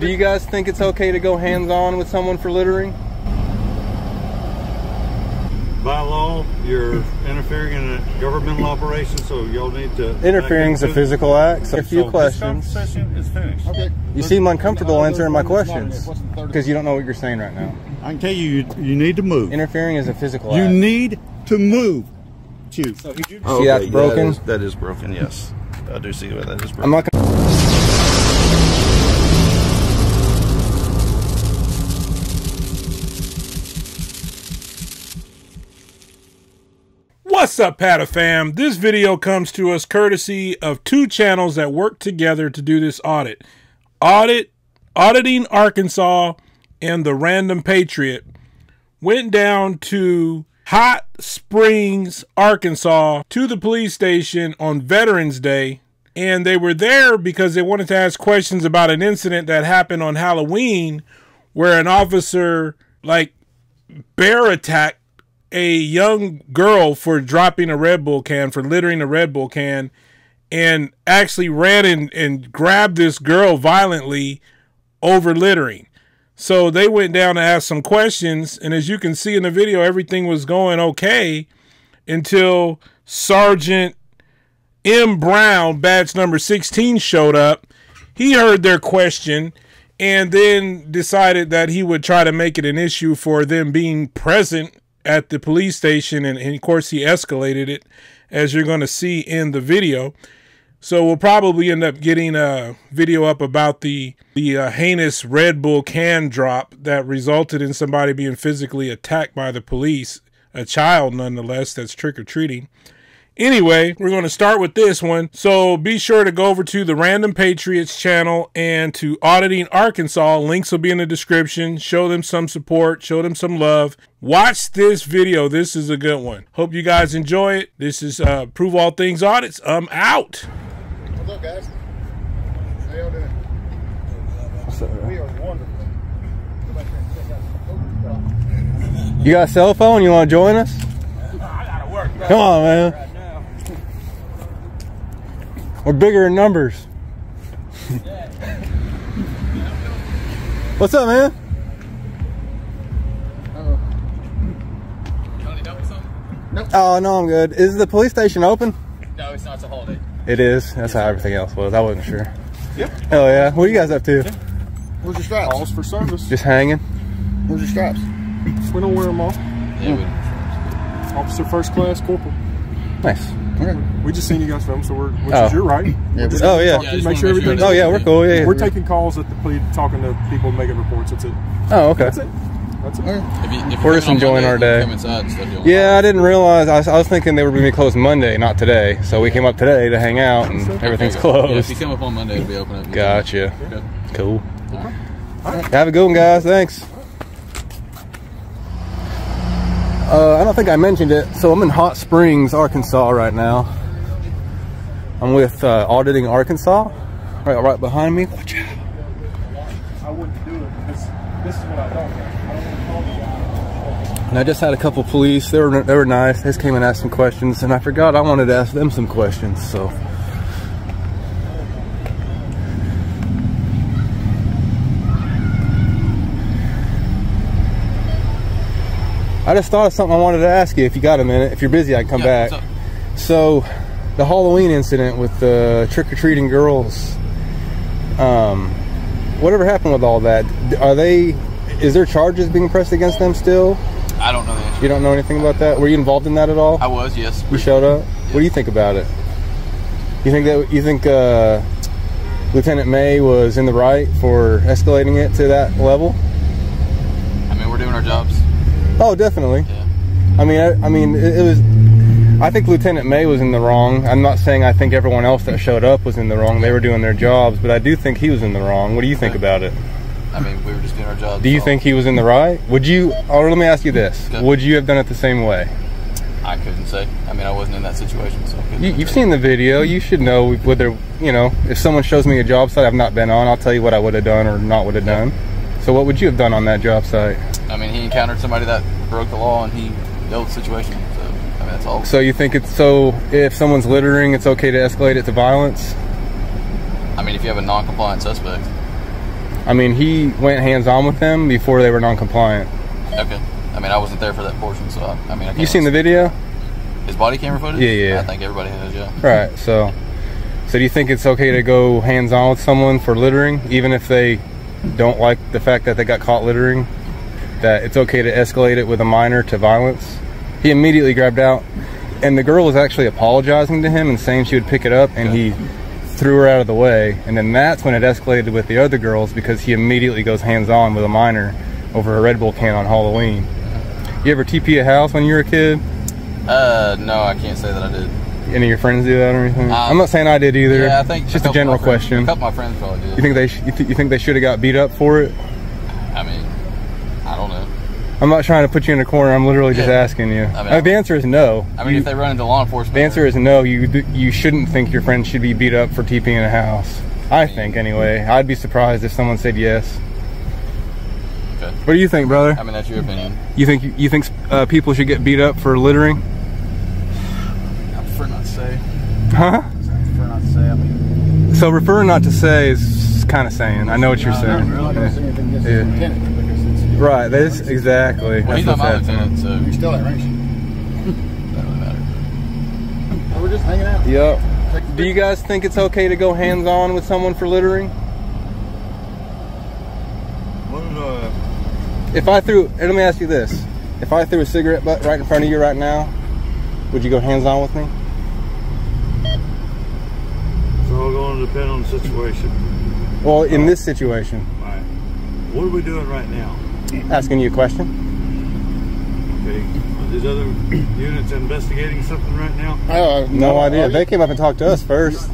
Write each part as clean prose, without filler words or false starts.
Do you guys think it's okay to go hands-on with someone for littering? By law, you're interfering in a governmental operation, so y'all need to... Interfering is a physical act. So a few questions. This conversation is finished. Okay. You seem uncomfortable answering my questions because you don't know what you're saying right now. I can tell you, you need to move. Interfering is a physical You act. need to move. Chew. See that's broken? That is broken, yes. I do see that is broken. I'm not gonna... What's up, P.A.T.A fam? This video comes to us courtesy of two channels that work together to do this audit. Auditing Arkansas and the Random Patriot went down to HotSprings, Arkansas, to the police station on Veterans Day. And they were there because they wanted to ask questions about an incident that happened on Halloween where an officer, bear attacked a young girl for dropping a Red Bull can, for littering a Red Bull can, and actually ran and grabbed this girl violently over littering. So they went down to ask some questions, and as you can see in the video, everything was going okay until Sgt M Brown, badge number 16, showed up. He heard their question and then decided that he would try to make it an issue for them being present at the police station, and of course he escalated it, as you're going to see in the video. So we'll probably end up getting a video up about the heinous Red Bull can drop that resulted in somebody being physically attacked by the police, a child nonetheless that's trick-or-treating. Anyway, we're going to start with this one. So be sure to go over to the Random Patriots channel and to Auditing Arkansas. Links will be in the description. Show them some support. Show them some love. Watch this video. This is a good one. Hope you guys enjoy it. This is ProveAllThingsAudits. I'm out. What's up, guys? How y'all doing? What's up, We are wonderful. Go back there and check out the You got a cell phone? You want to join us? I gotta work. Come on, man. We're bigger in numbers. What's up, man? You want to help with something? Nope. Oh, no, I'm good. Is the police station open? No, it's not. It's a holiday. It is. That's how everything else was. I wasn't sure. Yep. Hell yeah. What are you guys up to? Where's your straps? Calls for service. Just hanging? Where's your straps? We don't wear them all. Yeah, Officer First Class Corporal. Nice. Okay. We just seen you guys film, so which Oh. is your right. Yeah, Just oh, yeah. talk to you, just make wanna sure make sure everything's Oh, yeah, we're cool. Yeah. We're taking calls at the police, talking to people, making reports. That's it. Oh, okay. That's it. That's it. Okay. if We're just enjoying our day. Come inside and stuff, you'll Yeah, I didn't realize. I was thinking they were going to be closed Monday, not today. So we came up today to hang out, and everything's Yeah, if closed. you come up on Monday, it'll be open up. Gotcha. Good. Cool. All right. Have a good one, guys. Thanks. I don't think I mentioned it. So I'm in HotSprings, Arkansas right now. I'm with Auditing Arkansas, right behind me. Watch out. I wouldn't do it because this is what I don't want. I don't want to call the guy. And I just had a couple police. They were nice. They just came and asked some questions, and I forgot I wanted to ask them some questions. So. I just thought of something I wanted to ask you if you got a minute. If you're busy, I can come back. So, the Halloween incident with the trick-or-treating girls, whatever happened with all that? Is there charges being pressed against them still? I don't know the answer. You don't know anything about that? Were you involved in that at all? I was, yes. You showed up? What do you think about it? You think Lieutenant May was in the right for escalating it to that level? I mean, we're doing our jobs. Oh, definitely. Yeah. I mean, it was. I think Lieutenant May was in the wrong. I'm not saying I think everyone else that showed up was in the wrong. They were doing their jobs, but I do think he was in the wrong. What do you think about it? I mean, we were just doing our jobs. Do you think he was in the right? Would you? Or let me ask you this: Okay. Would you have done it the same way? I couldn't say. I mean, I wasn't in that situation, so I couldn't You've say. seen the video. You should know whether, if someone shows me a job site I've not been on, I'll tell you what I would have done or not would have done. So what would you have done on that job site? I mean, he encountered somebody that broke the law, and he dealt with the situation. So, I mean, that's all. So you think if someone's littering, it's okay to escalate it to violence? I mean, if you have a non-compliant suspect. I mean, he went hands-on with them before they were non-compliant. Okay. I mean, I wasn't there for that portion, so I mean, I can't. You seen the video? His body camera footage? Yeah. I think everybody has, yeah. Right. So do you think it's okay to go hands-on with someone for littering, even if they don't like the fact that they got caught littering? That it's okay to escalate it with a minor to violence? He immediately grabbed out, and the girl was actually apologizing to him and saying she would pick it up, and he threw her out of the way. And then that's when it escalated with the other girls, because he immediately goes hands-on with a minor over a Red Bull can on Halloween. You ever TP a house when you were a kid? No, I can't say that I did. Any of your friends do that or anything? I'm not saying I did either. Yeah, I think it's just a general question. A couple of my friends probably did. You think they should have got beat up for it? I mean, I don't know. I'm not trying to put you in a corner. I'm literally just asking you. I mean, the answer is no. I mean, if they run into law enforcement, the answer is no. You shouldn't think your friend should be beat up for TPing a house. I think anyway. I'd be surprised if someone said yes. Okay. What do you think, brother? I mean, that's your opinion. You think people should get beat up for littering? I prefer not to say. Huh? I prefer not to say. I mean, so refer not to say is kind of saying. I know what you're saying. Right. That's exactly. Well, he's not my lieutenant, so you're still at range. Doesn't really matter. We're just hanging out. Yep. Do you guys think it's okay to go hands-on with someone for littering? If I threw, and let me ask you this: if I threw a cigarette butt right in front of you right now, would you go hands-on with me? It's all going to depend on the situation. Well, in this situation. Right. What are we doing right now? Asking you a question. Okay. Are these other units investigating something right now? No idea. They came up and talked to us first.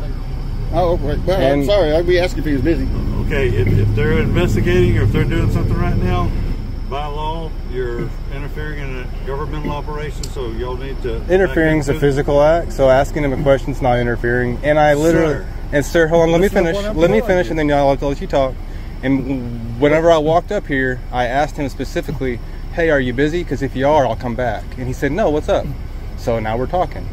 Oh, well, I'm sorry. I'd be asking if he was busy. Okay, if they're investigating or if they're doing something right now, by law, you're interfering in a governmental operation, so y'all need to... Interfering is a physical act, so asking him a question is not interfering. And I literally... Sir, hold on, let me finish. Let me finish, and then I'll let you talk. And whenever I walked up here, I asked him specifically, hey, are you busy? Because if you are, I'll come back. And he said, no, what's up? So now we're talking.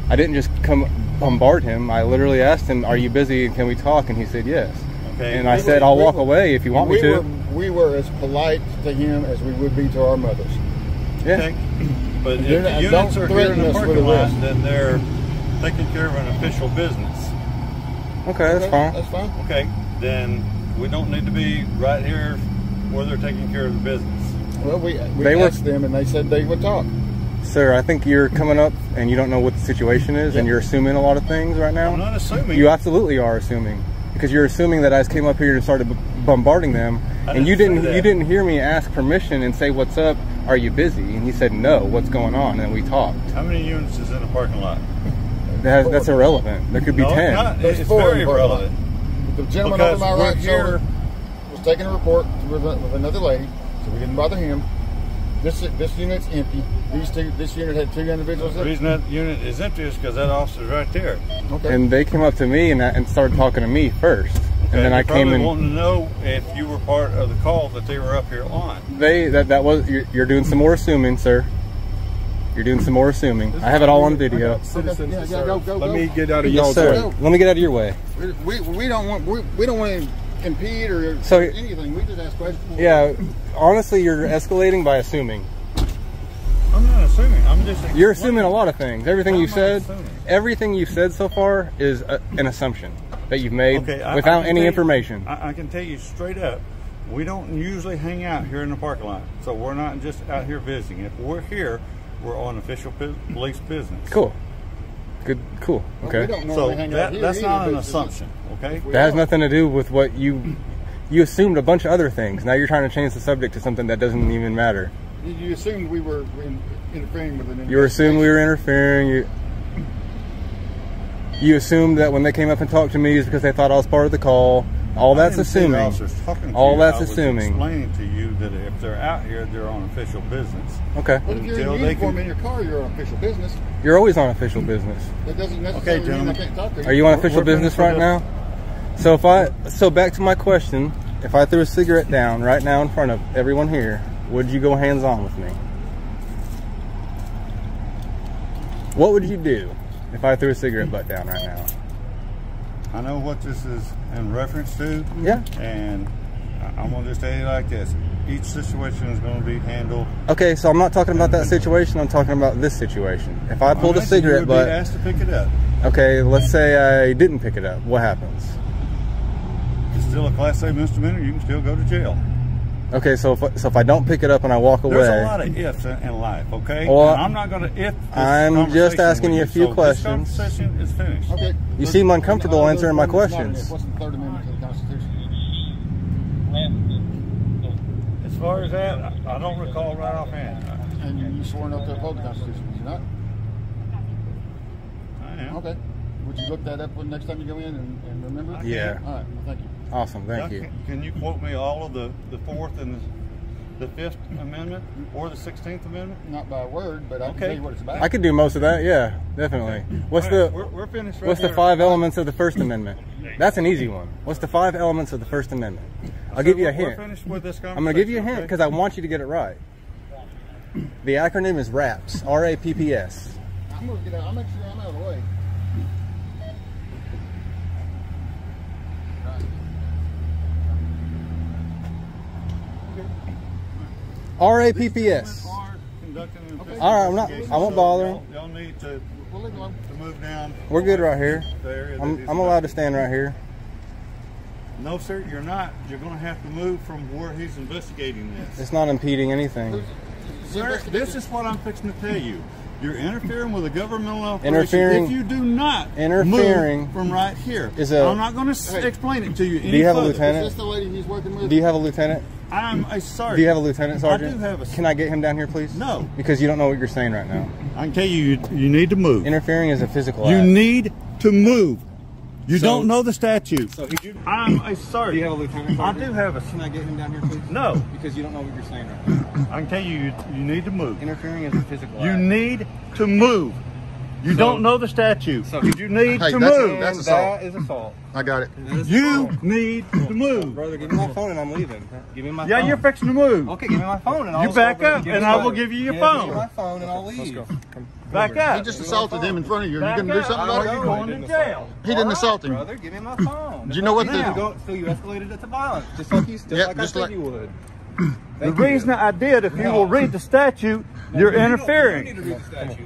I didn't just come bombard him. I literally asked him, are you busy and can we talk? And he said, yes. Okay. And I said, I'll walk away if you want me to. We were as polite to him as we would be to our mothers. Yeah. Okay. But if the units are here in the parking lot, then they're taking care of an official business. Okay, that's fine. That's fine. Okay, then we don't need to be right here where they're taking care of the business. Well, we asked them and they said they would talk. Sir, I think you're coming up and you don't know what the situation is, and you're assuming a lot of things right now. I'm not assuming. You absolutely are assuming, because you're assuming that I came up here and started bombarding them, and you didn't hear me ask permission and say, what's up, are you busy? And he said, no, what's going on? And we talked. How many units is in the parking lot? That's irrelevant. There could be 10. It's very irrelevant. The gentleman over my right shoulder was taking a report with another lady, so we didn't bother him. This unit's empty. This unit had 2 individuals. The reason that unit is empty is because that officer's right there. Okay. And they came up to me and started talking to me first. Okay. And then I came in. Wanting to know if you were part of the call that they were up here on. You're doing some more assuming, sir. You're doing some more assuming. I have it all on video. Let me get out of y'all's way. Let me get out of your way. We don't want to impede or anything. We just ask questions. Yeah, honestly, you're escalating by assuming. I'm not assuming. I'm just. You're assuming a lot of things. Everything you said so far is an assumption that you've made without any information. I can tell you straight up, we don't usually hang out here in the parking lot, so we're not just out here visiting. If we're here, we're on official police business. Cool. Good. Cool. Okay. So that's not an assumption. Okay. That has nothing to do with what you assumed a bunch of other things. Now you're trying to change the subject to something that doesn't even matter. You assumed we were interfering with an investigation. You assumed we were interfering. You assumed that when they came up and talked to me is because they thought I was part of the call. All that's assuming. All that's assuming. Explaining to you that if they're out here, they're on official business. Okay. But if you're in uniform in your car, you're on official business. You're always on official business. That doesn't necessarily mean I can't talk to you. Are you on official business right now? So back to my question, if I threw a cigarette down right now in front of everyone here, would you go hands-on with me? What would you do if I threw a cigarette butt down right now? I know what this is in reference to. Yeah. And I'm going to just tell you like this. Each situation is going to be handled. Okay, so I'm not talking about that situation. I'm talking about this situation. If I pulled a cigarette butt, you would be asked to pick it up. Okay, let's say I didn't pick it up. What happens? It's still a Class A misdemeanor. You can still go to jail. Okay, so if I don't pick it up and I walk away, there's a lot of ifs in life. Okay, well, and I'm not going to if. I'm just asking you a few questions. This conversation is finished. Okay. You seem uncomfortable answering my questions. What's the Third Amendment to the Constitution? As far as that, I don't recall right offhand. And you sworn up to uphold the Constitution, did you not? I am. Okay. Would you look that up when next time you go in and remember? Yeah. All right. Well, thank you. Awesome. Thank you. Can you quote me all of the Fourth and the Fifth Amendment or the 16th Amendment? Not by word, but I can tell you what it's about. I could do most of that. Yeah, definitely. What's the we're finished right What's the here. 5 elements of the First Amendment? That's an easy one. What's the 5 elements of the First Amendment? I'll give you a hint. We're finished with this conversation. I'm going to give you a hint because I want you to get it right. The acronym is RAPS. R-A-P-P-S. I'm going to get out. I'll make sure I'm out of the way. R-A-P-P-S. All right, I won't bother. Y'all need to move down. We're good right here. I'm allowed to stand right here. No, sir, you're not. You're going to have to move from where he's investigating this. It's not impeding anything. Sir, this is what I'm fixing to tell you. You're interfering with a governmental operation. Interfering. If you do not Interfering move from right here. I'm not going to explain it to you any Do you have further. a lieutenant? Is this the lady he's working with? Do you have a lieutenant? I'm a sergeant. Do you have a lieutenant, sergeant? I do have a. Can I get him down here, please? No. Because you don't know what you're saying right now. I can tell you, you need to move. Interfering is a physical You act. need to move. You So- don't know the statute. So I'm a sergeant. Do you have a lieutenant, I sergeant? do have a. Can I get him down here, please? No. Because you don't know what you're saying right now. I can tell you, you need to move. Interfering is a physical You act. need to move. You don't know the statute. So- you need Hey, to that's- move. that's assault. That is assault. I got it. You need to move. Brother, give me my phone and I'm leaving. Give me my Yeah, phone. you're fixing to move. Okay, give me my phone and I'll You back stop up Give me and I my- will give you your Give phone. me my phone and I'll leave. Back up. He just assaulted him in front of you. Are you Back going to do up, something or about you're it? going to jail. He didn't assault him. Brother, give me my phone. Do you know what Now. So you escalated it to violence, just like you Yep, like I just said like- you would. The reason I did, if you will read the statute, you're interfering.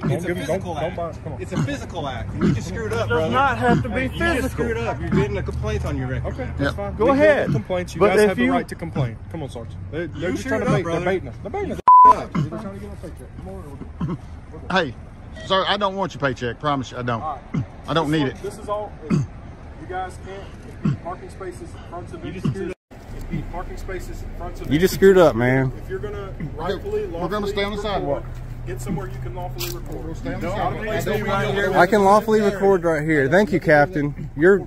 It's a physical act. It's a physical act. You just screwed up, It does brother. not have to be You just screwed physical. up. You're getting a complaint on your record. Okay, Yep. that's fine. Go We deal ahead. with complaints. You But guys if have the you- right to complain. Come on, Sergeant. They're just screwed trying to up, bait. brother. They're baiting us. They're baiting us. They're trying to get a paycheck. Come on. Hey, sir, I don't want your paycheck. Promise you, I don't. I don't need it. This is all. You guys can't impede parking spaces in front of it. Impede parking spaces in front of You just screwed up, man. If you're gonna rightfully, We're gonna stay on the record, sidewalk. Get somewhere you can lawfully record. We'll stay on the No, sidewalk. I don't need to be right here. I can lawfully record right here. Thank you, Captain. You're.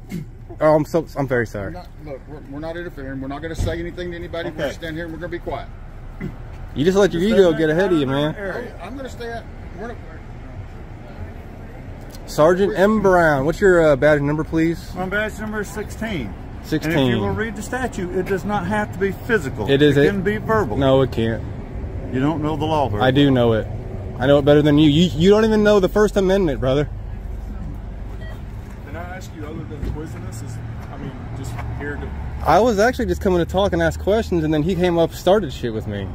Oh, I'm very sorry. Look, we're not interfering. We're not going to say anything to anybody. We're going to stand here and we're going to be quiet. You just let your ego get ahead of you, man. I'm going to stay at. We're not, Sergeant M. Brown. What's your badge number, please? My badge number is 16. 16. And if you will read the statute, it does not have to be physical. It is. It can be verbal. No, it can't. You don't know the law very I do know it. I know it better than you. You don't even know the First Amendment, brother. Can I ask you, other than quizzing us, just here to... I was actually just coming to talk and ask questions, and then he came up, started shit with me.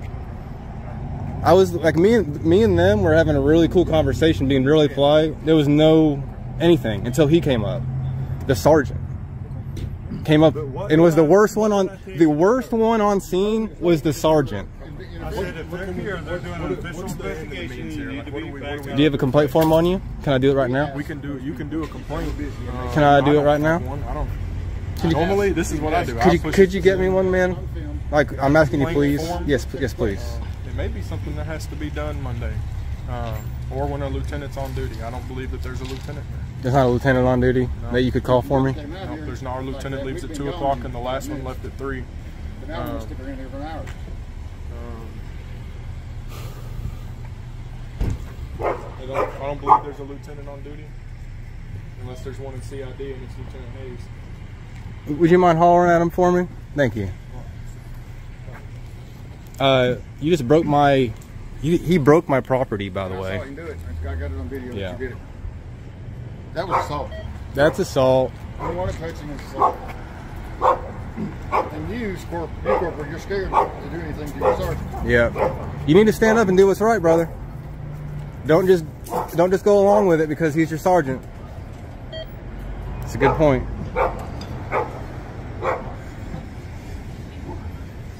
I was like, me and them were having a really cool conversation, being really polite. There was no anything until he came up. The sergeant came up and was the worst one on. The worst one on scene was the sergeant. I said if they're here, they're doing an official investigation. You need to be back Do you have a complaint form on you? Can I do it right now? We can do it. You can do a complaint. Can I do it right now? I don't. Normally, this is what I do. Could you get me one, man? Like, I'm asking you, please. Yes, please. It may be something that has to be done Monday, or when a lieutenant's on duty. I don't believe that there's a lieutenant there. There's not a lieutenant on duty that you could call for me? No, there's not. Our lieutenant leaves at 2 o'clock, and the last one left at 3. but now we're going to stick around here for an hour. I don't believe there's a lieutenant on duty, unless there's one in CID and it's Lieutenant Hayes. Would you mind hollering at him for me? Thank you. You just broke my... He broke my property, by the I saw way. him do it. I got it on video. Yeah. You did it. That was assault. That's assault. Underwater touching is assault. And you corporal, you're scared to do anything to your sergeant. Yeah. You need to stand up and do what's right, brother. Don't just go along with it because he's your sergeant. It's a good point.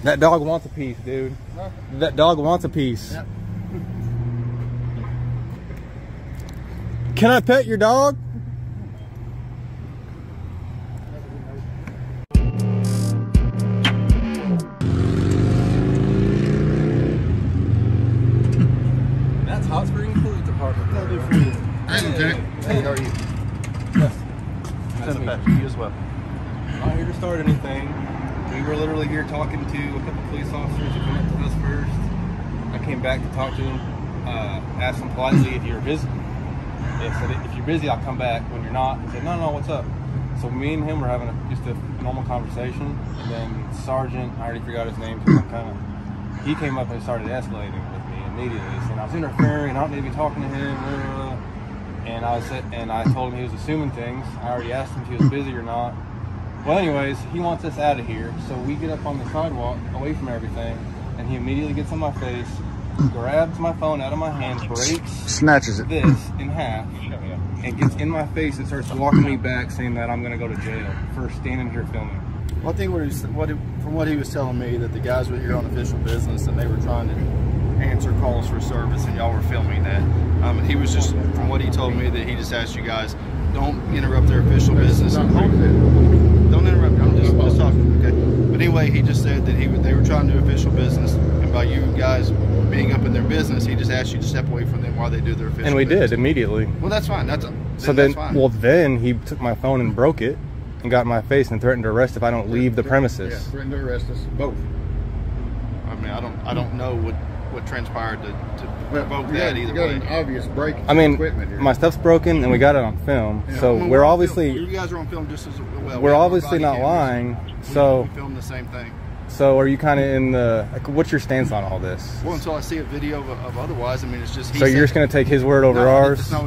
That dog wants a piece, dude. Huh? That dog wants a piece. Yep. Can I pet your dog? That's HotSprings Police Department. Hey, Lieutenant. Hey, how are you? Yes. Nice to meet you as well. I'm not here to start anything. We were literally here talking to a couple police officers who came up to us first. I came back to talk to them, asked them politely if you were busy. They said, if you're busy, I'll come back. When you're not, he said, no, what's up? So me and him were having just a normal conversation, and then Sergeant, I already forgot his name, he came up and started escalating with me immediately, saying I was interfering, I don't need to be talking to him, and I told him he was assuming things. I already asked him if he was busy or not. Well, anyways, he wants us out of here, so we get up on the sidewalk away from everything, and he immediately gets on my face, grabs my phone out of my hand, breaks, snatches it this in half, and gets in my face and starts walking me back, saying that I'm going to go to jail for standing here filming. Well, I think from what he was telling me, that the guys were here on official business and they were trying to answer calls for service, and y'all were filming that. He was just, from what he told me, that he just asked you guys, don't interrupt their official business. Don't interrupt. I'm just talking. Okay. But anyway, he just said that they were trying to do official business, and by you guys being up in their business, he just asked you to step away from them while they do their official business. And we did immediately. Well, that's fine. Then he took my phone and broke it and got in my face and threatened to arrest if I don't leave the premises. Yeah, threatened to arrest us both. I mean, I don't know what transpired to provoke that either way. You got an obvious break. I mean, equipment here. My stuff's broken and we got it on film, yeah. So we're obviously. You guys are on film just as well. We're obviously not lying, so. We filmed the same thing. So are you kind of in the? Like, what's your stance on all this? Well, until I see a video of otherwise, I mean, it's just. So you're just going to take his word over ours? That's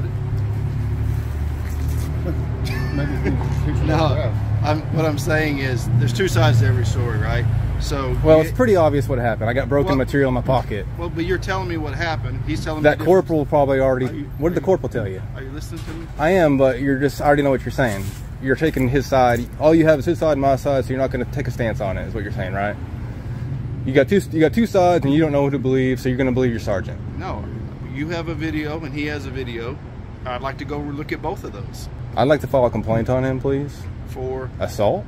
not what I'm saying is, there's two sides to every story, right? So. Well, it's pretty obvious what happened. I got broken material in my pocket. Well, but you're telling me what happened. He's telling me that corporal probably already. What did the corporal tell you? Are you listening to me? I am, but I already know what you're saying. You're taking his side. All you have is his side and my side, so you're not going to take a stance on it. Is what you're saying, right? You got two sides, and you don't know who to believe, so you're going to believe your sergeant. No, you have a video, and he has a video. I'd like to go look at both of those. I'd like to file a complaint on him, please. For assault.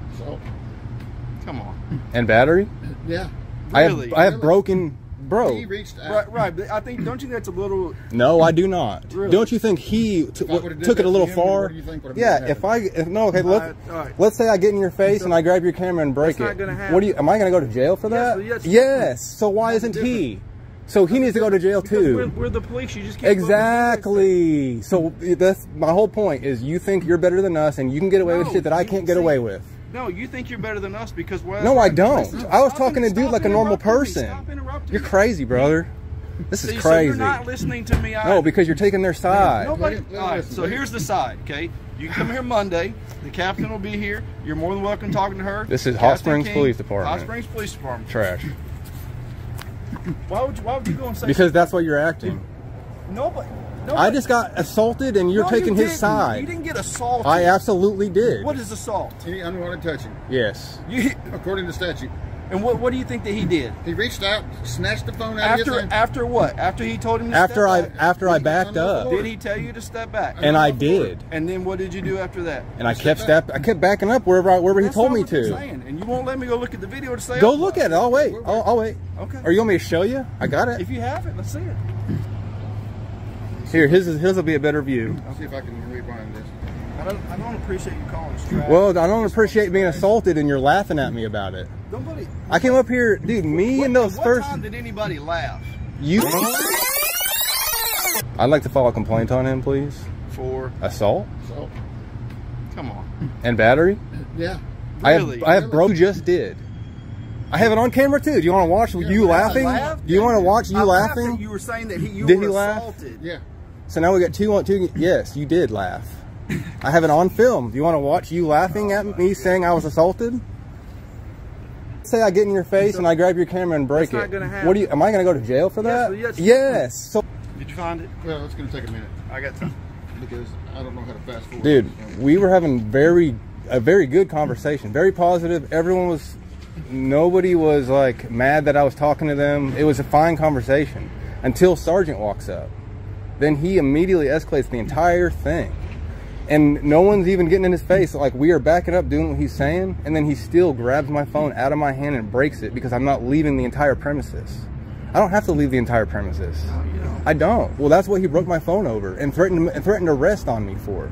Come on. And battery. Yeah. Really? I have broken. Bro, he reached out. Right. But I think, don't you think that's a little? No, I do not. Really? Don't you think he took it a little far? Yeah. Let's say I get in your face and I grab your camera and break it. Am I going to go to jail for that? Yes. So why isn't he? So he needs to go to jail too. We're the police. You just can't. Exactly. So that's my whole point. Is you think you're better than us and you can get away with shit that I can't get away with. No, you think you're better than us because no, I don't. I was talking to dude like a normal person. You're crazy, brother. This is crazy. So you're not listening to me. No, because you're taking their side. Nobody. All right. So here's the side. Okay, you come here Monday. The captain will be here. You're more than welcome talking to her. This is HotSprings Police Department. HotSprings Police Department. Trash. Why would you go and say? Because that's what you're acting. Nobody. I just got assaulted and you're taking his side. You didn't get assaulted. I absolutely did. What is assault? Any unwanted touching. Yes. According to statute. And what do you think that he did? He reached out, snatched the phone out of his hand. After what? After he told him to step back? After I backed up. Did he tell you to step back? And I did. And then what did you do after that? And I kept backing up wherever he told me to. And you won't let me go look at the video to say. Go look at it. I'll wait. I'll wait. Okay. Or you want me to show you? I got it. If you have it, let's see it. Here, his will be a better view. I'll see if I can rewind this. I don't appreciate you calling us trash. Well, I don't appreciate being assaulted and you're laughing at me about it. Nobody. I came up here, dude. What time did anybody laugh? You. I'd like to file a complaint on him, please. For assault. Come on. And battery. Yeah. Really? I have broke. Just did. I have it on camera too. Do you want to watch you laughing? Do you want to watch you laughing? You were saying that you did were he laugh? assaulted. Yeah. So now we got two. Yes, you did laugh. I have it on film. Do you want to watch you laughing at me saying I was assaulted? Say I get in your face and I grab your camera and break it. That's not gonna happen. What do you? Am I going to go to jail for that? Yes. Yes. So, Did you find it? Well, it's going to take a minute I got time. because I don't know how to fast forward. dude, we were having a very good conversation, very positive. Nobody was like mad that I was talking to them. It was a fine conversation until Sergeant walks up. Then he immediately escalates the entire thing. And no one's even getting in his face. Like, we are backing up doing what he's saying, and then he still grabs my phone out of my hand and breaks it because I'm not leaving the entire premises. I don't have to leave the entire premises. I don't. Well, that's what he broke my phone over and threatened arrest on me for.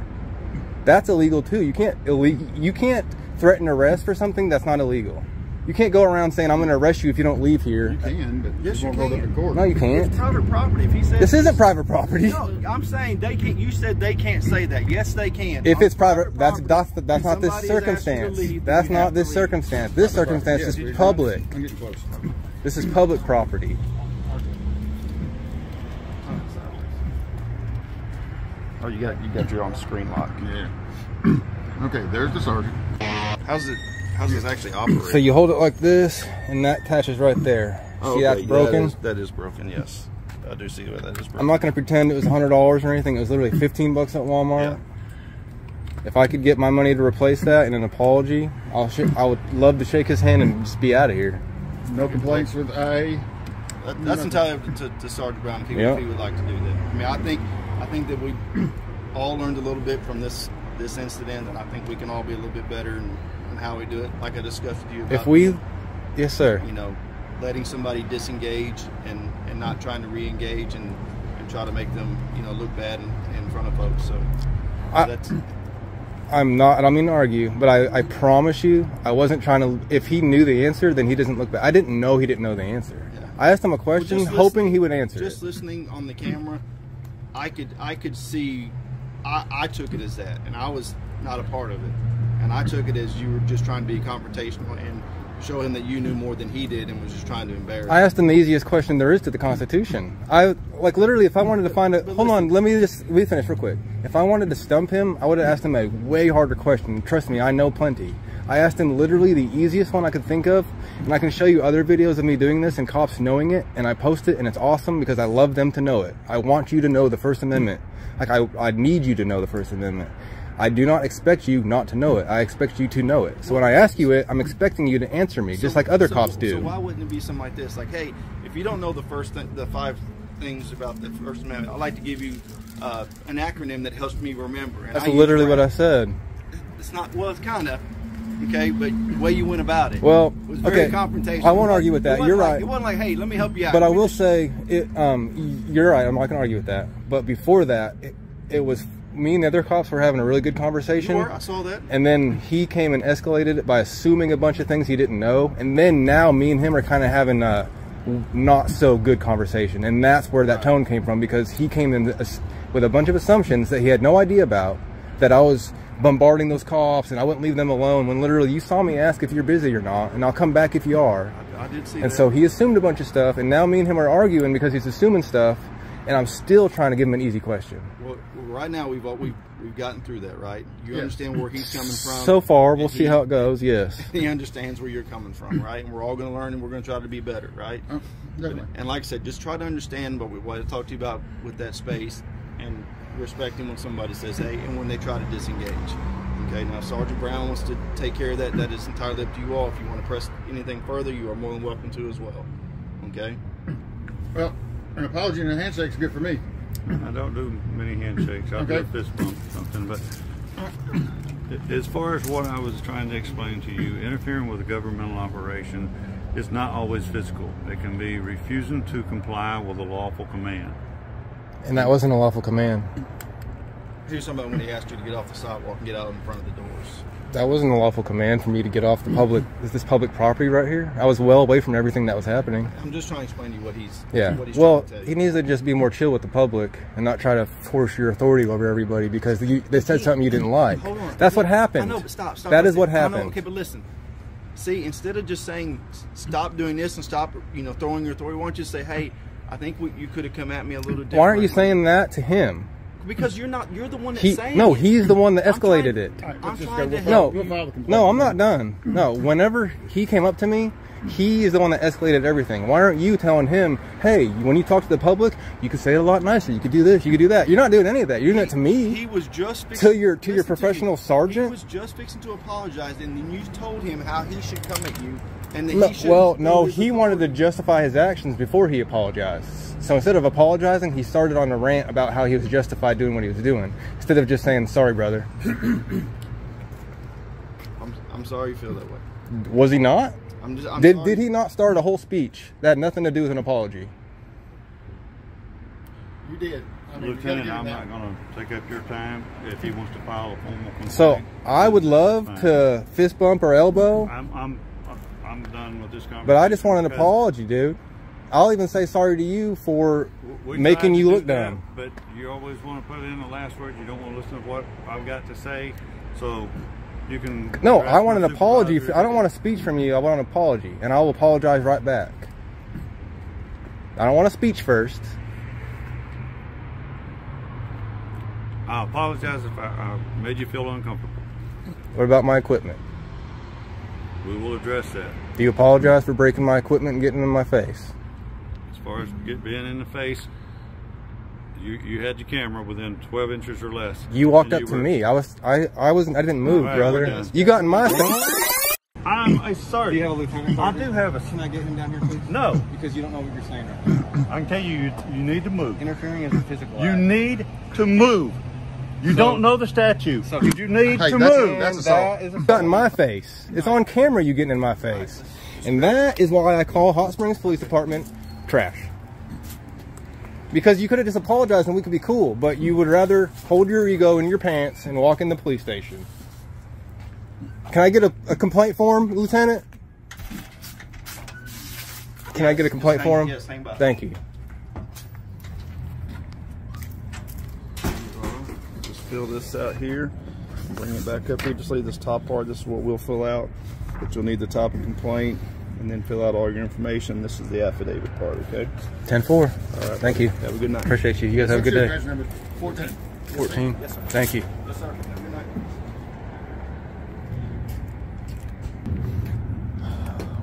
That's illegal too. You can't threaten arrest for something that's not illegal. You can't go around saying I'm going to arrest you if you don't leave here. You can, but Yes, you you won't go to can. court. No, you can't. It's private property. If he says This isn't private property. No, I'm saying they can't. You said they can't say that. Yes, they can. If On it's private, that's property, not this somebody is asked to circumstance. leave, That's then you not have this to leave. circumstance. This circumstance Yes, is public. I'm getting close. This is public property. Oh, you got your own screen lock. Yeah. Okay, there's the sergeant. How's this actually operate? So you hold it like this, and that attaches right there. Oh, See that's okay. broken? That is broken. Yes, I do see that is broken. I'm not going to pretend it was $100 or anything. It was literally 15 bucks at Walmart. Yeah. If I could get my money to replace that and an apology, I would love to shake his hand and just be out of here. No complaints with A. That's entirely up to Sergeant Brown if he would like to do that. I mean, I think that we all learned a little bit from this incident, and I think we can all be a little bit better in how we do it. Like I discussed with you about, yes, sir. You know, letting somebody disengage and not trying to re-engage and try to make them, you know, look bad in front of folks. So that's. I don't mean to argue, but I promise you, I wasn't trying to. If he knew the answer, then he doesn't look bad. I didn't know he didn't know the answer. Yeah. I asked him a question, hoping he would answer. Just listening on the camera, I could see. I took it as that, and I was not a part of it, and I took it as you were just trying to be confrontational and show him that you knew more than he did and was just trying to embarrass him. I asked him the easiest question there is to the Constitution. Literally, if I wanted to find it, hold on, let me finish real quick. If I wanted to stump him, I would have asked him a way harder question. Trust me, I know plenty. I asked him literally the easiest one I could think of, and I can show you other videos of me doing this and cops knowing it, and I post it, and it's awesome because I love them to know it. I want you to know the First Amendment. Like, I need you to know the First Amendment. I do not expect you not to know it. I expect you to know it. So when I ask you it, I'm expecting you to answer me, just like other cops do. So why wouldn't it be something like this? Like, hey, if you don't know the 5 things about the First Amendment, I'd like to give you an acronym that helps me remember. And that's literally what I said. It's not, well, it's kind of, okay, but the way you went about it, well, was very confrontational. I won't argue with that. You're right. It wasn't like, hey, let me help you out. But I will say, you're right. I'm not going to argue with that. But before that, it was me and the other cops were having a really good conversation. I saw that. And then he came and escalated it by assuming a bunch of things he didn't know. And then now me and him are kind of having a not so good conversation. And that's where that tone came from, because he came in with a bunch of assumptions that he had no idea about, that I was bombarding those cops and I wouldn't leave them alone, when literally you saw me ask if you're busy or not, and I'll come back if you are. I did see that. And so he assumed a bunch of stuff, and now me and him are arguing because he's assuming stuff, and I'm still trying to give him an easy question. Well, right now we've gotten through that, right? You understand where he's coming from. So far, we'll see how it goes. Yes. He understands where you're coming from, right? And we're all going to learn, and we're going to try to be better, right? And like I said, just try to understand what I talked to you about with that space, and respecting when somebody says hey, and when they try to disengage. Okay, now Sergeant Brown wants to take care of that. That is entirely up to you all. If you want to press anything further, you are more than welcome to as well. Okay? Well, an apology and a handshake's good for me. I don't do many handshakes. I'll do a fist bump or something. But as far as what I was trying to explain to you, interfering with a governmental operation is not always physical. It can be refusing to comply with a lawful command. And that wasn't a lawful command. He was talking about when he asked you to get off the sidewalk and get out in front of the doors. That wasn't a lawful command for me to get off the public. Is this public property right here? I was well away from everything that was happening. I'm just trying to explain to you what he's well, trying to tell you. He needs to just be more chill with the public and not try to force your authority over everybody because they said something you didn't like. Hold on. That's what happened. I know, but stop. That is what happened. I know, okay, but listen. See, instead of just saying stop doing this and stop, throwing your authority, why don't you say, hey, I think you could have come at me a little different. Why aren't you saying that to him? Because you're the one that's saying No, it. he's the one that escalated it. I'm trying to No, help. no, I'm not done. No, whenever he came up to me, he is the one that escalated everything. Why aren't you telling him, hey, when you talk to the public, you could say it a lot nicer. You could do this, you could do that. You're not doing any of that. You're doing it to me. He was just fixing, to your professional sergeant. He was just fixing to apologize, and then you told him how he should come at you, and that he should. Well, no, he wanted to justify his actions before he apologized. So instead of apologizing, he started on a rant about how he was justified doing what he was doing, instead of just saying, sorry, brother. I'm sorry you feel that way. Was he not? Did he not start a whole speech that had nothing to do with an apology? You did. Lieutenant, I'm not going to take up your time if he wants to file a formal complaint. So I would love to fist bump or elbow. I'm done with this conversation. But I just want an apology, dude. I'll even say sorry to you for making you look dumb. But you always want to put in the last word. You don't want to listen to what I've got to say. So you can... No, I want an apology. I don't want a speech from you. I want an apology. And I will apologize right back. I don't want a speech first. I apologize if I made you feel uncomfortable. What about my equipment? We will address that. Do you apologize for breaking my equipment and getting in my face? As far as being in the face, you had your camera within 12 inches or less. You walked up to me. I didn't move, right, brother. You got in my face. I'm sorry. Do you have a lieutenant? I do have a... Can I get him down here, please? No. Because you don't know what you're saying right now. I can tell you need to move. Interfering is a physical act. You need to move. You don't know the statute. So you need to move. That's assault. You got in my face. It's on camera you getting in my face. And that is why I call HotSprings Police Department trash. Because you could have just apologized and we could be cool, but you would rather hold your ego in your pants and walk in the police station. Can I get a complaint form, Lieutenant? Can I get a complaint form? Yes, hang by. Thank you. Just fill this out here. Bring it back up here. Just leave this top part. This is what we'll fill out. But you'll need the type of complaint and then fill out all your information. This is the affidavit part, okay? 10-4. All right. Thank you. Have a good night. Appreciate you. You guys have a good day. Badge number 14. 14. Yes, sir. Thank you. Yes, sir. Have a good night.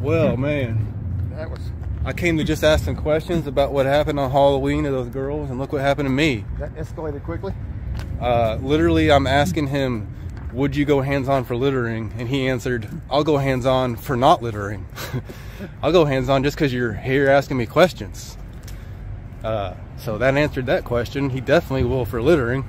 Well, man. That was... I came to just ask some questions about what happened on Halloween to those girls, and look what happened to me. That escalated quickly? Literally, I'm asking him, would you go hands-on for littering? And he answered, I'll go hands-on for not littering. I'll go hands-on just because you're here asking me questions. So that answered that question. He definitely will for littering.